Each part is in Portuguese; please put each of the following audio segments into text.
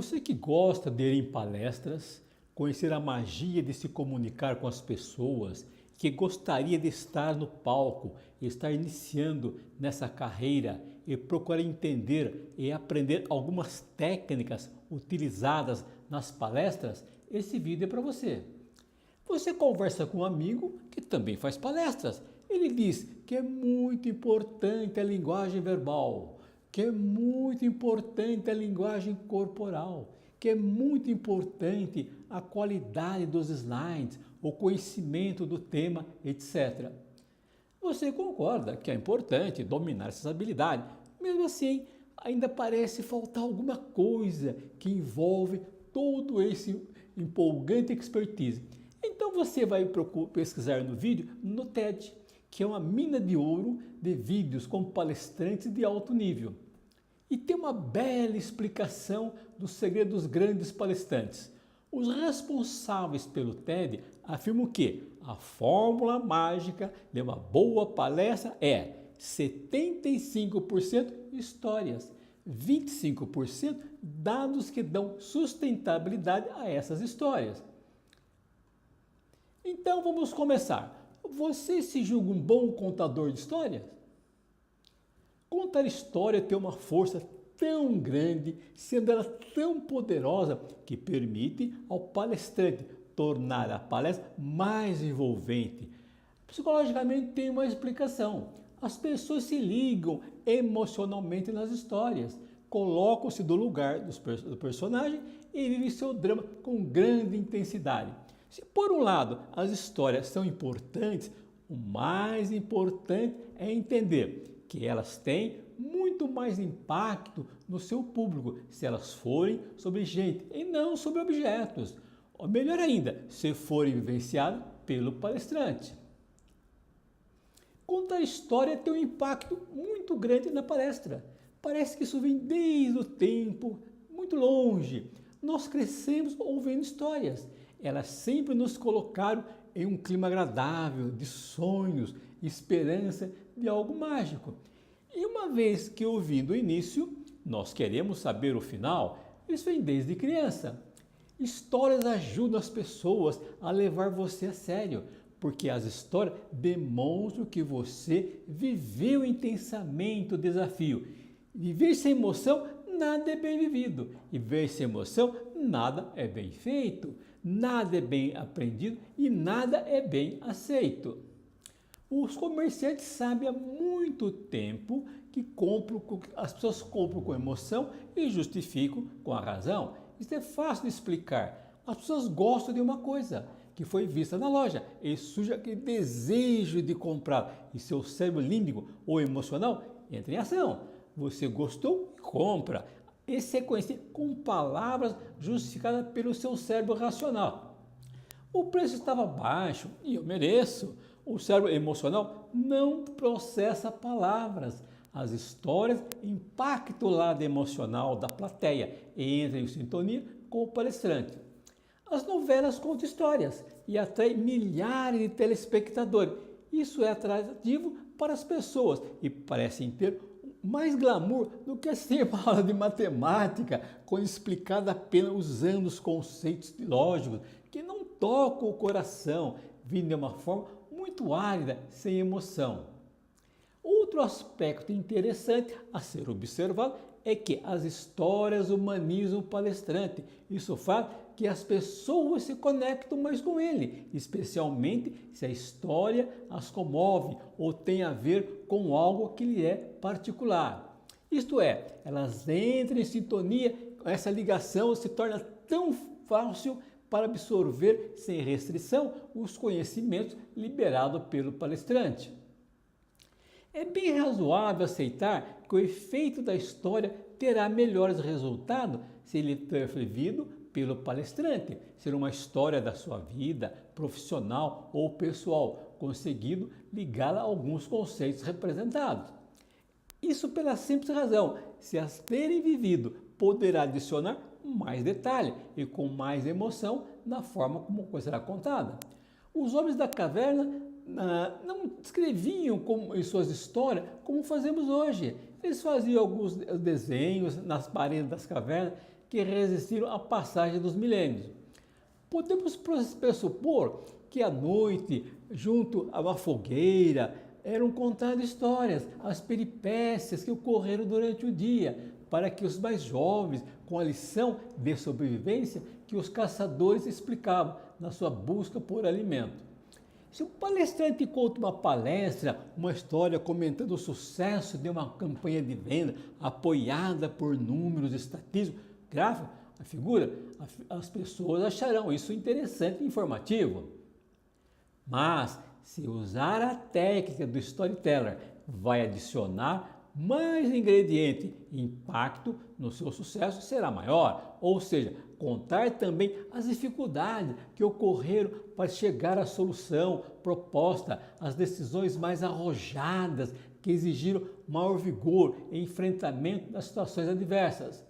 você que gosta de ir em palestras, conhecer a magia de se comunicar com as pessoas, que gostaria de estar no palco, estar iniciando nessa carreira e procurar entender e aprender algumas técnicas utilizadas nas palestras, esse vídeo é para você. Você conversa com um amigo que também faz palestras. Ele diz que é muito importante a linguagem verbal, que é muito importante a linguagem corporal, que é muito importante a qualidade dos slides, o conhecimento do tema, etc. Você concorda que é importante dominar essas habilidades. Mesmo assim, ainda parece faltar alguma coisa que envolve todo esse empolgante expertise. Então você vai pesquisar no vídeo no TED, que é uma mina de ouro de vídeos com palestrantes de alto nível. E tem uma bela explicação do segredo dos grandes palestrantes. Os responsáveis pelo TED afirmam que a fórmula mágica de uma boa palestra é 75% histórias, 25% dados que dão sustentabilidade a essas histórias. Então vamos começar. Você se julga um bom contador de histórias? Contar história tem uma força tão grande, sendo ela tão poderosa, que permite ao palestrante tornar a palestra mais envolvente. Psicologicamente tem uma explicação. As pessoas se ligam emocionalmente nas histórias, colocam-se do lugar do personagem e vivem seu drama com grande intensidade. Se por um lado as histórias são importantes, o mais importante é entender que elas têm muito mais impacto no seu público se elas forem sobre gente e não sobre objetos. Ou melhor ainda, se forem vivenciadas pelo palestrante. Contar história tem um impacto muito grande na palestra. Parece que isso vem desde o tempo muito longe. Nós crescemos ouvindo histórias. Elas sempre nos colocaram em um clima agradável, de sonhos, esperança de algo mágico. E uma vez que ouvindo o início, nós queremos saber o final, isso vem desde criança. Histórias ajudam as pessoas a levar você a sério, porque as histórias demonstram que você viveu intensamente o desafio. Viver sem emoção, nada é bem vivido. E viver sem emoção, nada é bem feito. Nada é bem aprendido e nada é bem aceito. Os comerciantes sabem há muito tempo que as pessoas compram com emoção e justificam com a razão. Isso é fácil de explicar. As pessoas gostam de uma coisa que foi vista na loja e surge aquele desejo de comprar e seu cérebro límbico ou emocional entra em ação. Você gostou e compra. Esse é conhecido com palavras justificadas pelo seu cérebro racional. O preço estava baixo e eu mereço. O cérebro emocional não processa palavras. As histórias impactam o lado emocional da plateia e entram em sintonia com o palestrante. As novelas contam histórias e atraem milhares de telespectadores. Isso é atrativo para as pessoas e parecem ter mais glamour do que assistir uma aula de matemática, quando explicada apenas usando os conceitos lógicos que não tocam o coração, vindo de uma forma muito árida, sem emoção. Outro aspecto interessante a ser observado é que as histórias humanizam o palestrante. Isso faz que as pessoas se conectam mais com ele, especialmente se a história as comove ou tem a ver com algo que lhe é particular. Isto é, elas entram em sintonia, essa ligação se torna tão fácil para absorver sem restrição os conhecimentos liberados pelo palestrante. É bem razoável aceitar que o efeito da história terá melhores resultados se ele for vivido pelo palestrante, ser uma história da sua vida profissional ou pessoal, conseguindo ligá-la a alguns conceitos representados. Isso pela simples razão, se as terem vivido, poderá adicionar mais detalhe e com mais emoção na forma como a coisa será contada. Os homens da caverna não escreviam em suas histórias como fazemos hoje. Eles faziam alguns desenhos nas paredes das cavernas, que resistiram à passagem dos milênios. Podemos pressupor que à noite, junto a uma fogueira, eram contadas histórias, as peripécias que ocorreram durante o dia, para que os mais jovens, com a lição de sobrevivência que os caçadores explicavam na sua busca por alimento. Se o palestrante conta uma palestra, uma história comentando o sucesso de uma campanha de venda apoiada por números estatísticos, gráficos, a figura, as pessoas acharão isso interessante e informativo. Mas, se usar a técnica do storyteller, vai adicionar mais ingrediente e impacto no seu sucesso será maior, ou seja, contar também as dificuldades que ocorreram para chegar à solução proposta, as decisões mais arrojadas que exigiram maior vigor em enfrentamento das situações adversas.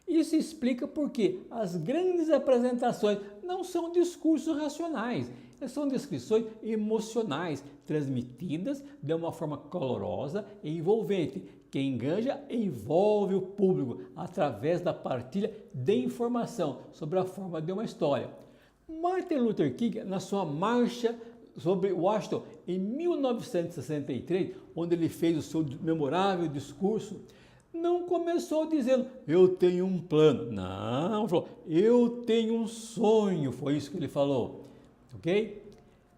Isso explica porque as grandes apresentações não são discursos racionais, são descrições emocionais transmitidas de uma forma calorosa e envolvente, que enganja e envolve o público através da partilha de informação sobre a forma de uma história. Martin Luther King, na sua marcha sobre Washington em 1963, onde ele fez o seu memorável discurso, não começou dizendo, eu tenho um plano. Não, falou, eu tenho um sonho. Foi isso que ele falou. Ok?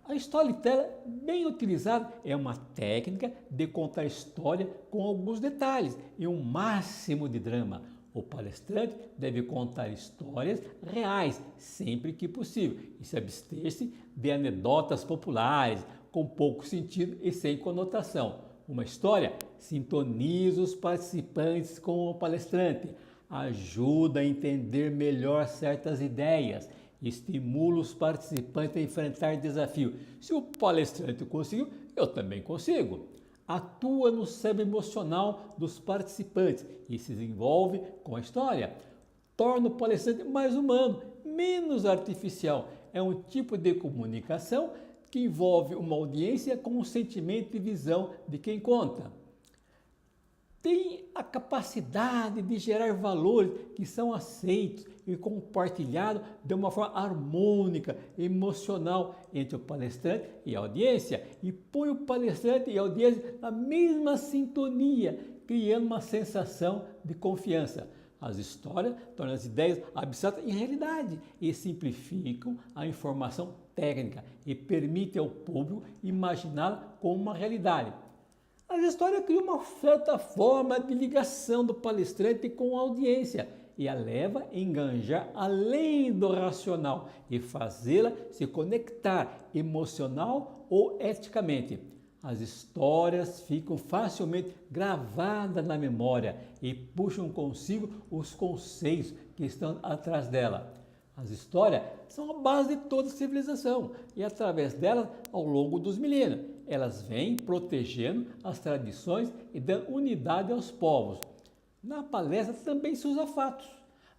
A storytelling bem utilizada é uma técnica de contar história com alguns detalhes e um máximo de drama. O palestrante deve contar histórias reais sempre que possível e se abster-se de anedotas populares com pouco sentido e sem conotação. Uma história sintoniza os participantes com o palestrante, ajuda a entender melhor certas ideias, estimula os participantes a enfrentar desafios. Se o palestrante conseguiu, eu também consigo. Atua no cérebro emocional dos participantes e se desenvolve com a história. Torna o palestrante mais humano, menos artificial. É um tipo de comunicação que envolve uma audiência com um sentimento e visão de quem conta. Tem a capacidade de gerar valores que são aceitos e compartilhados de uma forma harmônica, emocional entre o palestrante e a audiência e põe o palestrante e a audiência na mesma sintonia, criando uma sensação de confiança. As histórias tornam as ideias abstratas em realidade e simplificam a informação técnica e permitem ao público imaginá-la como uma realidade. As histórias criam uma certa forma de ligação do palestrante com a audiência e a leva a enganjar além do racional e fazê-la se conectar emocional ou eticamente. As histórias ficam facilmente gravadas na memória e puxam consigo os conceitos que estão atrás dela. As histórias são a base de toda civilização e através delas, ao longo dos milênios, elas vêm protegendo as tradições e dando unidade aos povos. Na palestra também se usa fatos,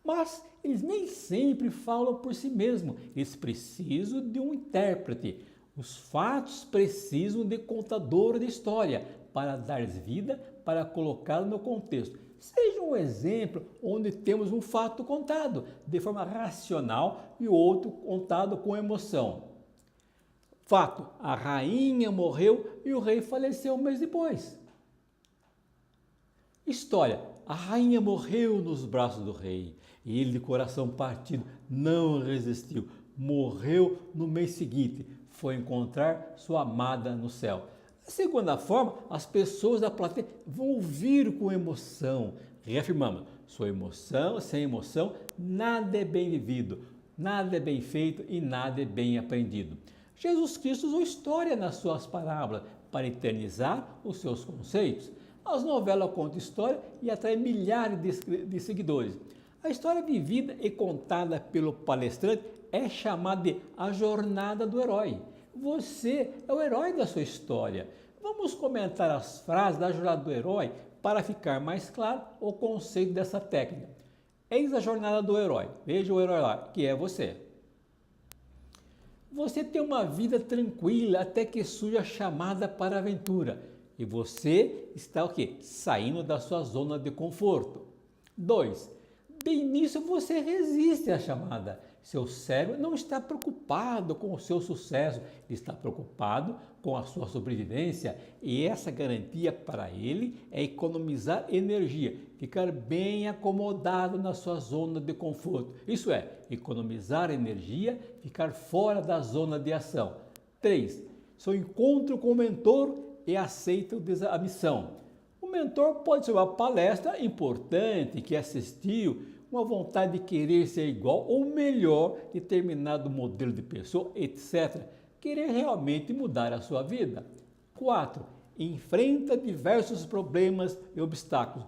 mas eles nem sempre falam por si mesmos, eles precisam de um intérprete. Os fatos precisam de contador de história para dar vida, para colocá-lo no contexto. Seja um exemplo onde temos um fato contado de forma racional e outro contado com emoção. Fato, a rainha morreu e o rei faleceu um mês depois. História, a rainha morreu nos braços do rei e ele, de coração partido, não resistiu. Morreu no mês seguinte, foi encontrar sua amada no céu. Da segunda forma, as pessoas da plateia vão ouvir com emoção, reafirmando, sem emoção, nada é bem vivido, nada é bem feito e nada é bem aprendido. Jesus Cristo usou história nas suas parábolas para eternizar os seus conceitos. As novelas contam história e atraem milhares de seguidores. A história vivida e contada pelo palestrante é chamada de a jornada do herói. Você é o herói da sua história. Vamos comentar as frases da jornada do herói para ficar mais claro o conceito dessa técnica. Eis a jornada do herói. Veja o herói lá, que é você. Você tem uma vida tranquila até que surge a chamada para a aventura. E você está o quê? Saindo da sua zona de conforto. 2. De início você resiste à chamada. Seu cérebro não está preocupado com o seu sucesso, ele está preocupado com a sua sobrevivência e essa garantia para ele é economizar energia, ficar bem acomodado na sua zona de conforto. Isso é, economizar energia, ficar fora da zona de ação. 3. Seu encontro com o mentor e aceita a missão. O mentor pode ser uma palestra importante que assistiu, uma vontade de querer ser igual ou melhor determinado modelo de pessoa, etc. Querer realmente mudar a sua vida. 4. Enfrenta diversos problemas e obstáculos.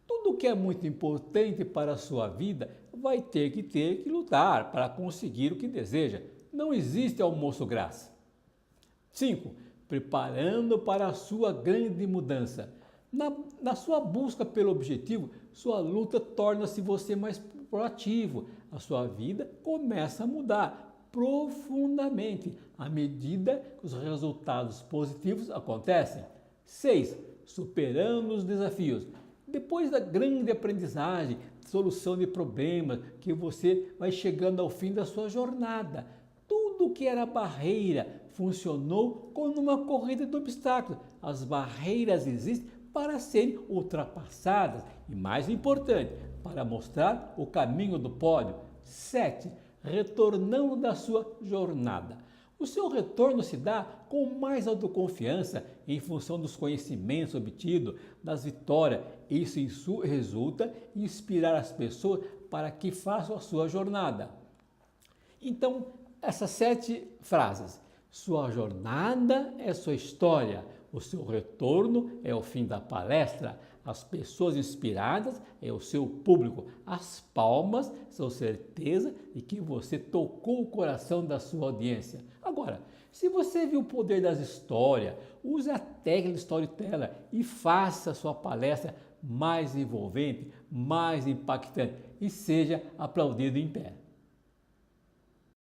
Tudo que é muito importante para a sua vida vai ter que lutar para conseguir o que deseja. Não existe almoço grátis. 5. Preparando para a sua grande mudança. Na sua busca pelo objetivo, sua luta torna-se você mais proativo. A sua vida começa a mudar profundamente à medida que os resultados positivos acontecem. 6. Superando os desafios. Depois da grande aprendizagem, solução de problemas, que você vai chegando ao fim da sua jornada. Tudo que era barreira funcionou como uma corrida de obstáculos. As barreiras existem para serem ultrapassadas e, mais importante, para mostrar o caminho do pódio. 7. Retornando da sua jornada. O seu retorno se dá com mais autoconfiança em função dos conhecimentos obtidos, das vitórias. Isso resulta em inspirar as pessoas para que façam a sua jornada. Então, essas 7 frases. Sua jornada é sua história. O seu retorno é o fim da palestra. As pessoas inspiradas é o seu público. As palmas são certeza de que você tocou o coração da sua audiência. Agora, se você viu o poder das histórias, use a técnica de storyteller e faça a sua palestra mais envolvente, mais impactante e seja aplaudido em pé.